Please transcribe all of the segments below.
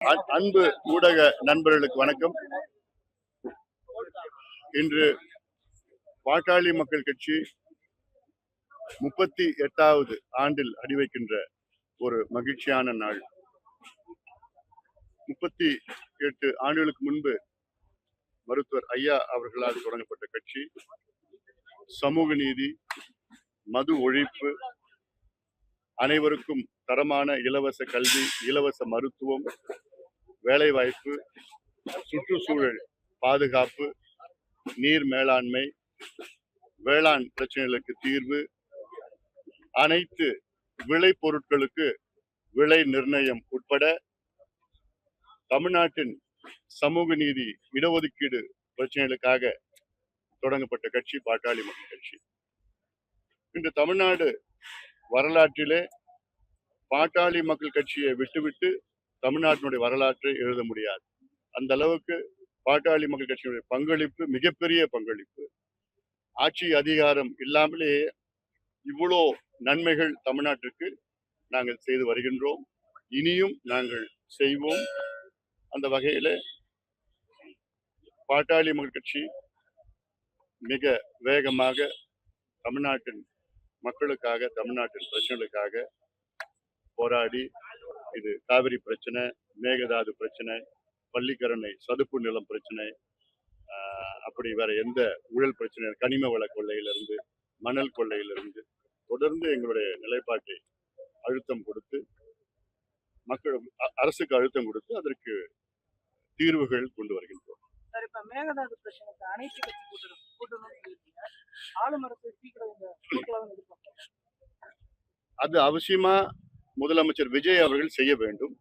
அன்பு ஊடக நண்பர்களுக்கு வணக்கம். இன்று பாட்டாளி மக்கள் கட்சி 38வது ஆண்டில் அடிவைக்கின்ற ஒரு மகிழ்ச்சியான நாள். 38 ஆண்டுகளுக்கு முன்பு மருத்துவர் ஐயா அவர்களால் தொடங்கப்பட்ட கட்சி சமூக நீதி, மது ஒழிப்பு, அனைவருக்கும் தரமான இலவச கல்வி, இலவச மருத்துவம், வேலைவாய்ப்பு, சுற்றுச்சூழல் பாதுகாப்பு, நீர் மேலாண்மை, வேளாண் பிரச்சனைகளுக்கு தீர்வு, அனைத்து விளை பொருட்களுக்கு விலை நிர்ணயம் உட்பட தமிழ்நாட்டின் சமூக நீதி, இடஒதுக்கீடு பிரச்சனைகளுக்காக தொடங்கப்பட்ட கட்சி பாட்டாளி மக்கள் கட்சி. இன்று தமிழ்நாடு வரலாற்றிலே பாட்டாளி மக்கள் கட்சியை விட்டுவிட்டு தமிழ்நாட்டினுடைய வரலாற்றை எழுத முடியாது. அந்த அளவுக்கு பாட்டாளி மக்கள் கட்சியினுடைய பங்களிப்பு மிகப்பெரிய பங்களிப்பு. ஆட்சி அதிகாரம் இல்லாமலே இவ்வளோ நன்மைகள் தமிழ்நாட்டிற்கு நாங்கள் செய்து வருகின்றோம், இனியும் நாங்கள் செய்வோம். அந்த வகையில பாட்டாளி மக்கள் கட்சி மிக வேகமாக தமிழ்நாட்டின் மக்களுக்காக, தமிழ்நாட்டின் பிரச்சனைகளுக்காக போராடி, இது காவிரி பிரச்சனை, மேகதாது பிரச்சனை, பள்ளிக்கரணை சதுப்பு நிலம் பிரச்சனை, அப்படி வேற எந்த ஊழல் பிரச்சனை, கனிம வள கொள்ளையிலிருந்து, மணல் கொள்ளையிலிருந்து தொடர்ந்து எங்களுடைய நிலைப்பாட்டை அழுத்தம் கொடுத்து, மக்கள் அரசுக்கு அழுத்தம் கொடுத்து அதற்கு தீர்வுகள் கொண்டு வருகின்றோம். மேகதாது பிரச்சனைக்கு அனைத்து கட்சி கூட்டணும் ஆளும் அரசு அது அவசியமா முதலமைச்சர் விஜய் அவர்கள் செய்ய வேண்டும்.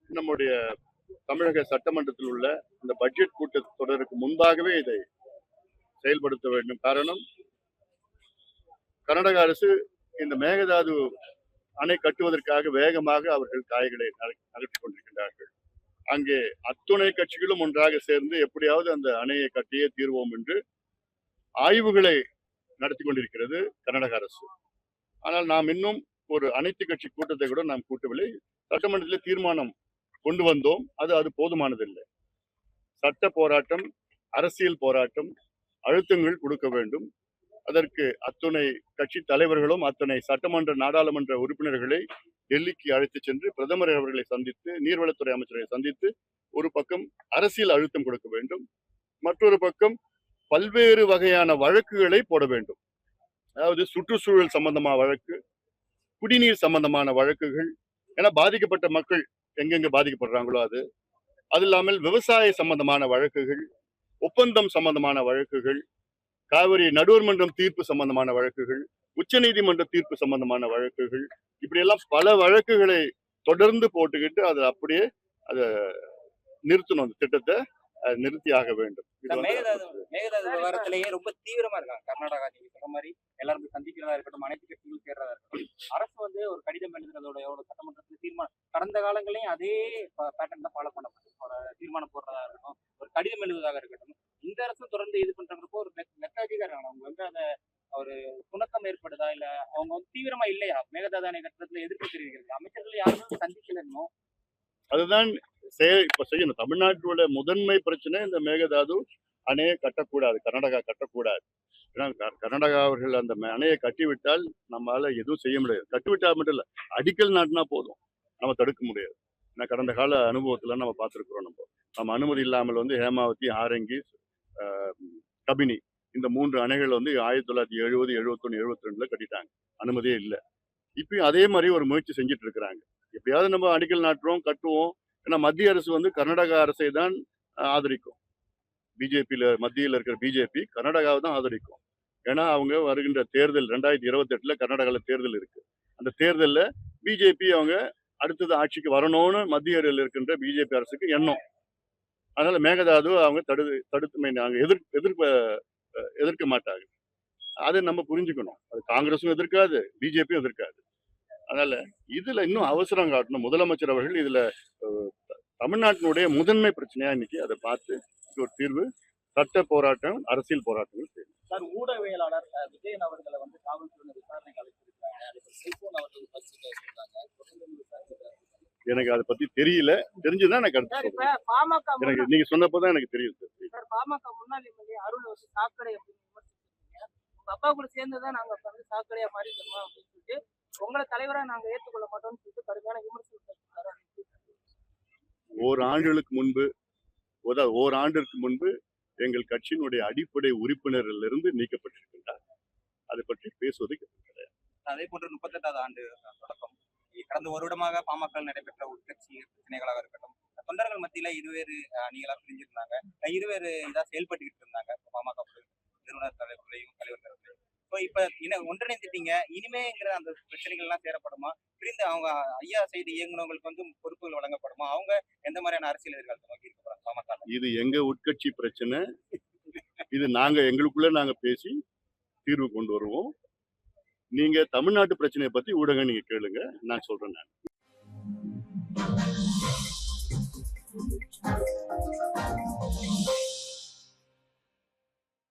நம்முடைய தமிழக சட்டமன்றத்தில் உள்ள இந்த பட்ஜெட் கூட்டத்தொடருக்கு முன்பாகவே இதை செயல்படுத்த வேண்டும். காரணம், கர்நாடக அரசு இந்த மேகதாது அணை கட்டுவதற்காக வேகமாக அவர்கள் காய்களை நகர்த்திக் கொண்டிருக்கின்றார்கள். அங்கே அத்துணை கட்சிகளும் ஒன்றாக சேர்ந்து எப்படியாவது அந்த அணையை கட்டியே தீர்வோம் என்று ஆய்வுகளை நடத்தி கொண்டிருக்கிறது கர்நாடக அரசு. ஆனால் நாம் இன்னும் ஒரு அனைத்து கட்சி கூட்டத்தை கூட நாம் கூட்டவில்லை. சட்டமன்றத்தில் தீர்மானம் கொண்டு வந்தோம், அது போதுமானதில்லை. சட்ட போராட்டம், அரசியல் போராட்டம், அழுத்தங்கள் கொடுக்க வேண்டும். அதற்கு அத்துணை கட்சி தலைவர்களும் அத்தனை சட்டமன்ற நாடாளுமன்ற உறுப்பினர்களை டெல்லிக்கு அழைத்து சென்று பிரதமர் அவர்களை சந்தித்து, நீர்வளத்துறை அமைச்சரை சந்தித்து ஒரு பக்கம் அரசியல் அழுத்தம் கொடுக்க வேண்டும், மற்றொரு பக்கம் பல்வேறு வகையான வழக்குகளை போட வேண்டும். அதாவது சுற்றுச்சூழல் சம்பந்தமான வழக்கு, குடிநீர் சம்பந்தமான வழக்குகள், ஏன்னா பாதிக்கப்பட்ட மக்கள் எங்கெங்க பாதிக்கப்படுறாங்களோ அது இல்லாமல் விவசாய சம்பந்தமான வழக்குகள், ஒப்பந்தம் சம்பந்தமான வழக்குகள், காவிரி நடுவர் மன்றம் தீர்ப்பு சம்பந்தமான வழக்குகள், உச்ச நீதிமன்ற தீர்ப்பு சம்பந்தமான வழக்குகள், இப்படி எல்லாம் பல வழக்குகளை தொடர்ந்து போட்டுக்கிட்டு அதை அப்படியே அதை நிறுத்தணும். அந்த திட்டத்தை நிறுத்தியாக வேண்டும். மேகதாது விவகாரத்திலேயே ரொம்ப தீவிரமா இருக்காங்க கர்நாடகா. நீங்க சொன்ன மாதிரி எல்லாரும் சந்திக்கிறதா இருக்கட்டும், அனைத்து கட்சிகளும் சேர்றதா இருக்கட்டும், அரசு ஒரு கடிதம் எழுதுறதோட சட்டமன்றத்தில் தீர்மானம் கடந்த காலங்களையும் அதே பேட்டர்ன் தான் ஃபாலோ பண்ணப்பட்டு தீர்மானம் போடுறதா இருக்கட்டும், ஒரு கடிதம் எழுதுவதாக இருக்கட்டும், இந்த அரசும் தொடர்ந்து இது பண்றப்போ ஒரு மெத்தடிக்காக அவங்க அதை ஒரு சுணக்கம் ஏற்படுதா, இல்ல அவங்க தீவிரமா இல்லையா மேகதாது அணை கட்டுறதுல எதிர்ப்பு தெரிவிக்கிறது? அமைச்சர்கள் யாரும் சந்திக்கலன்னு அதுதான் இப்ப செய்யணும். தமிழ்நாட்டோட முதன்மை பிரச்சனை இந்த மேகதாது அணையை கட்டக்கூடாது, கர்நாடகா கட்டக்கூடாது. ஏன்னா கர்நாடகா அவர்கள் அந்த அணையை கட்டிவிட்டால் நம்மளால எதுவும் செய்ய முடியாது. கட்டிவிட்டால் மட்டும் இல்ல, அடிக்கல் நாட்டினா போதும், நம்ம தடுக்க முடியாது. ஏன்னா கடந்த கால அனுபவத்துல நம்ம பார்த்துருக்கிறோம். நம்ம அனுமதி இல்லாமல் ஹேமாவதி, ஆரங்கி, கபினி இந்த 3 அணைகள் 1970, 71, 72ல கட்டிட்டாங்க, அனுமதியே இல்லை. இப்பயும் அதே மாதிரி ஒரு முயற்சி செஞ்சுட்டு இருக்கிறாங்க. எப்படியாவது நம்ம அடிக்கல் நாட்டுறோம், கட்டுவோம். ஏன்னா மத்திய அரசு கர்நாடகா அரசை தான் ஆதரிக்கும். மத்தியில் இருக்கிற பிஜேபி கர்நாடகாவை தான் ஆதரிக்கும். ஏன்னா அவங்க வருகின்ற தேர்தல் 2028ல கர்நாடகாவில் தேர்தல் இருக்கு. அந்த தேர்தலில் பிஜேபி அவங்க அடுத்தது ஆட்சிக்கு வரணும்னு மத்தியில் இருக்கின்ற பிஜேபி அரசுக்கு எண்ணம். அதனால மேகதாது அவங்க எதிர்க்க மாட்டாங்க. அதை நம்ம புரிஞ்சுக்கணும். அது காங்கிரஸும் எதிர்க்காது, பிஜேபியும் எதிர்க்காது. அதனால இதுல இன்னும் அவசரம் காட்டணும். முதலமைச்சர் அவர்கள் இதுல தமிழ்நாட்டினுடைய முதன்மை பிரச்சனையா இன்னைக்கு அதை பார்த்து ஒரு தீர்வு, சட்ட போராட்டம், அரசியல் போராட்டங்கள் செய்யணும். சார், ஊடகவியலாளர் விஜயன் அவர்களை காவல்துறை விசாரணைக்கு அழைச்சிருக்காங்க. எனக்கு அதை பத்தி தெரியல. தெரிஞ்சுதான் நான் கருத்து சார் இப்ப சொல்றேன். பாமக எனக்கு நீங்க சொன்னப்பதான் எனக்கு தெரியும் சார். சார் பாமக முன்னாள் எம்எல்ஏ அருள் வந்து சாக்கடை அப்படின்னு விமர்சிச்சிருக்கீங்க. உங்க அப்பா கூட சேர்ந்துதான் நாங்க இப்ப வந்து சாக்கடையா மாறிட்டோமா அப்படின்னு சொல்லிட்டு உங்களை தலைவரா நாங்க ஏற்றுக்கொள்ள மாட்டோம்னு சொல்லிட்டு கடுமையான விமர்சனம் வச்சிருக்காரு. ஓராண்டுகளுக்கு முன்பு ஓராண்டிற்கு முன்பு எங்கள் கட்சியினுடைய அடிப்படை உறுப்பினரிலிருந்து நீக்கப்பட்டிருக்கின்றார். அதை பற்றி பேசுவது கிடையாது. அதே போன்று 38வது ஆண்டு தொடக்கம் கடந்த ஒரு வருடமாக பாமக நடைபெற்ற உட்கட்சி பிரச்சனைகளாக இருக்கட்டும், தொண்டர்கள் மத்தியில இருவேறு அணிகளா பிரிஞ்சிருந்தாங்க, இருவேறு இதா செயல்பட்டுக்கிட்டு இருந்தாங்க பாமக நிறுவனர் தலைவர்களையும் தலைவர் தலைவர்களையும். இப்ப ஒன்றிணைந்துட்டீங்க, இனிமேங்கிற அந்த பிரச்சனைகள் எல்லாம் சேரப்படுமா? பிரிந்து அவங்க ஐயா செய்து இயங்குனவங்களுக்கு வந்து பொறுப்புகள் வழங்கப்படுமா? அவங்க எந்த மாதிரியான அரசியல் எதிர்காலத்தை நோக்கி இருக்க போறாங்க பாமக? இது எங்க உட்கட்சி பிரச்சனை. இது எங்களுக்குள்ள நாங்க பேசி தீர்வு கொண்டு வருவோம். நீங்க தமிழ்நாட்டு பிரச்சனையை பத்தி ஊடகம் நீங்க கேளுங்க, நான் சொல்றேன்.